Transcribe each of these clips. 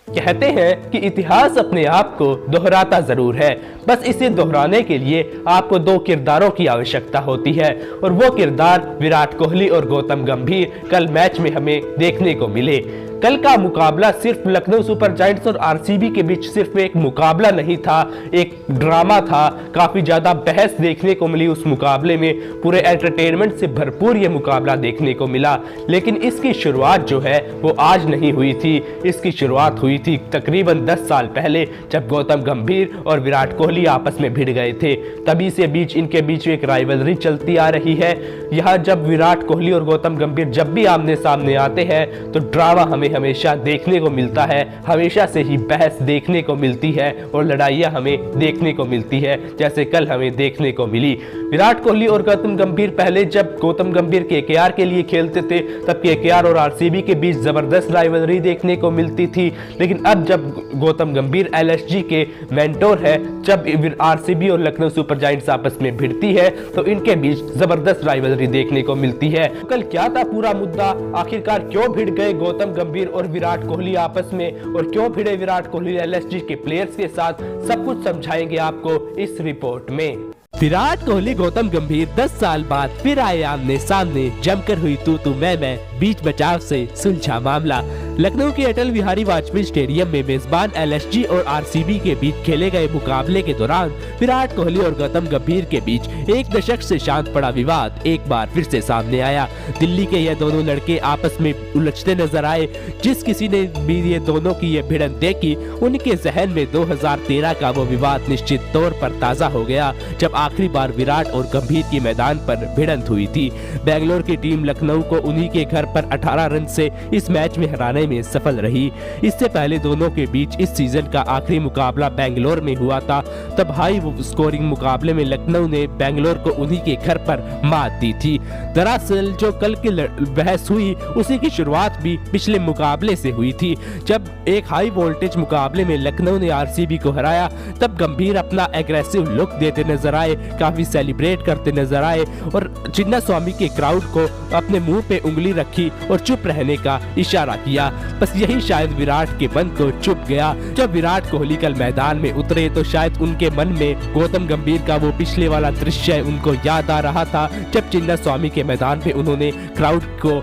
कहते हैं कि इतिहास अपने आप को दोहराता जरूर है, बस इसे दोहराने के लिए आपको दो किरदारों की आवश्यकता होती है और वो किरदार विराट कोहली और गौतम गंभीर कल मैच में हमें देखने को मिले। कल का मुकाबला सिर्फ लखनऊ सुपर जायंट्स और आरसीबी के बीच सिर्फ एक मुकाबला नहीं था, एक ड्रामा था। काफी ज्यादा बहस देखने को मिली उस मुकाबले में, पूरे एंटरटेनमेंट से भरपूर ये मुकाबला देखने को मिला। लेकिन इसकी शुरुआत जो है वो आज नहीं हुई थी, इसकी शुरुआत हुई थी तकरीबन 10 साल पहले, जब गौतम गंभीर और विराट कोहली आपस में भिड़ गए थे। तभी से इनके बीच एक राइवलरी चलती आ रही है। यहाँ जब विराट कोहली और गौतम गंभीर जब भी आमने सामने आते हैं तो ड्रामा हमें हमेशा देखने को मिलता है, हमेशा से ही बहस देखने को मिलती है और लड़ाइयां हमें देखने को मिलती है, जैसे कल हमें देखने को मिली। विराट कोहली और गौतम गंभीर पहले जब गौतम गंभीर केकेआर के लिए खेलते थे तब केकेआर और आरसीबी के बीच जबरदस्त राइवलरी देखने को मिलती थी। लेकिन अब जब गौतम गंभीर एलएसजी के मेंटोर है, जब आरसीबी और लखनऊ सुपर जायंट्स आपस में भिड़ती है तो इनके बीच जबरदस्त राइवलरी देखने को मिलती है। कल क्या था पूरा मुद्दा, आखिरकार क्यों भिड़ गए गौतम गंभीर और विराट कोहली आपस में, और क्यों भिड़े विराट कोहली एलएसजी के प्लेयर्स के साथ, सब कुछ समझाएंगे आपको इस रिपोर्ट में। विराट कोहली गौतम गंभीर 10 साल बाद फिर आए आमने सामने, जमकर हुई तू मैं, बीच बचाव से सुलझा मामला। लखनऊ के अटल बिहारी वाजपेयी स्टेडियम में मेजबान एलएसजी और आरसीबी के बीच खेले गए मुकाबले के दौरान विराट कोहली और गौतम गंभीर के बीच एक दशक से शांत पड़ा विवाद एक बार फिर से सामने आया। दिल्ली के ये दोनों लड़के आपस में उलझते नजर आए। जिस किसी ने भी ये दोनों की ये भिड़ंत देखी, उनके जहन में 2013 का वो विवाद निश्चित तौर पर ताजा हो गया, जब आखिरी बार विराट और गंभीर की मैदान पर भिड़ंत हुई थी। बेंगलोर की टीम लखनऊ को उन्हीं के घर पर 18 रन से इस मैच में हराने में सफल रही। इससे पहले दोनों के बीच इस सीजन का आखिरी मुकाबला बेंगलोर में हुआ था। तब हाई स्कोरिंग मुकाबले में लखनऊ ने बेंगलोर को उन्हीं के घर पर मात दी थी। दरअसल जो कल की बहस हुई उसी की शुरुआत भी पिछले मुकाबले से हुई थी, जब एक हाई वोल्टेज मुकाबले में लखनऊ ने आरसीबी को हराया। तब गंभीर अपना एग्रेसिव लुक देते नजर आए, काफी सेलिब्रेट करते नजर आए और चिन्नास्वामी के क्राउड को अपने मुंह पे उंगली रखी और चुप रहने का इशारा किया। बस यही शायद विराट के मन को चुप गया। जब विराट कोहली कल मैदान में उतरे तो शायद उनके मन में गौतम गंभीर का वो पिछले वाला दृश्य उनको याद आ रहा था, जब चिन्नास्वामी के मैदान पे उन्होंने क्राउड को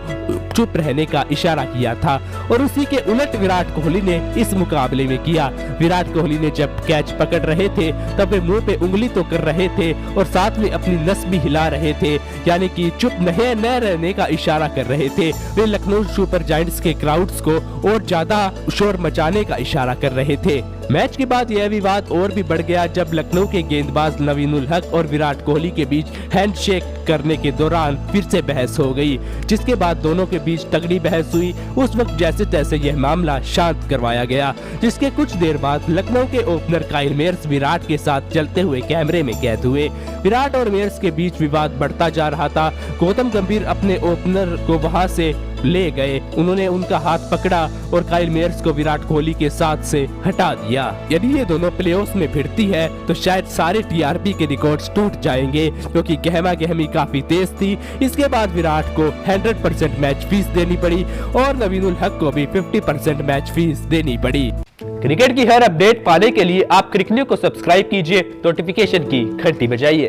चुप रहने का इशारा किया था। और उसी के उलट विराट कोहली ने इस मुकाबले में किया। विराट कोहली ने जब कैच पकड़ रहे थे तब वे मुंह पे उंगली तो कर रहे थे और साथ में अपनी नस भी हिला रहे थे, यानी कि चुप न रहने का इशारा कर रहे थे। वे लखनऊ सुपर जायंट्स के क्राउड्स को और ज्यादा शोर मचाने का इशारा कर रहे थे। मैच के बाद यह विवाद और भी बढ़ गया जब लखनऊ के गेंदबाज नवीनुल हक और विराट कोहली के बीच हैंडशेक करने के दौरान फिर से बहस हो गई, जिसके बाद दोनों के बीच तगड़ी बहस हुई। उस वक्त जैसे तैसे यह मामला शांत करवाया गया, जिसके कुछ देर बाद लखनऊ के ओपनर काइल मेयर्स विराट के साथ चलते हुए कैमरे में कैद हुए। विराट और मेयर्स के बीच विवाद बढ़ता जा रहा था। गौतम गंभीर अपने ओपनर को वहां से ले गए, उन्होंने उनका हाथ पकड़ा और काइल मेयर्स को विराट कोहली के साथ से हटा दिया। यदि ये दोनों प्लेऑफ्स में भिड़ती है तो शायद सारे टीआरपी के रिकॉर्ड्स टूट जाएंगे, क्योंकि गहमा गहमी काफी तेज थी। इसके बाद विराट को 100% मैच फीस देनी पड़ी और नवीनुल हक को भी 50% मैच फीस देनी पड़ी। क्रिकेट की हर अपडेट पाने के लिए आप क्रिक न्यूज़ को सब्सक्राइब कीजिए, नोटिफिकेशन की घंटी बजाइए।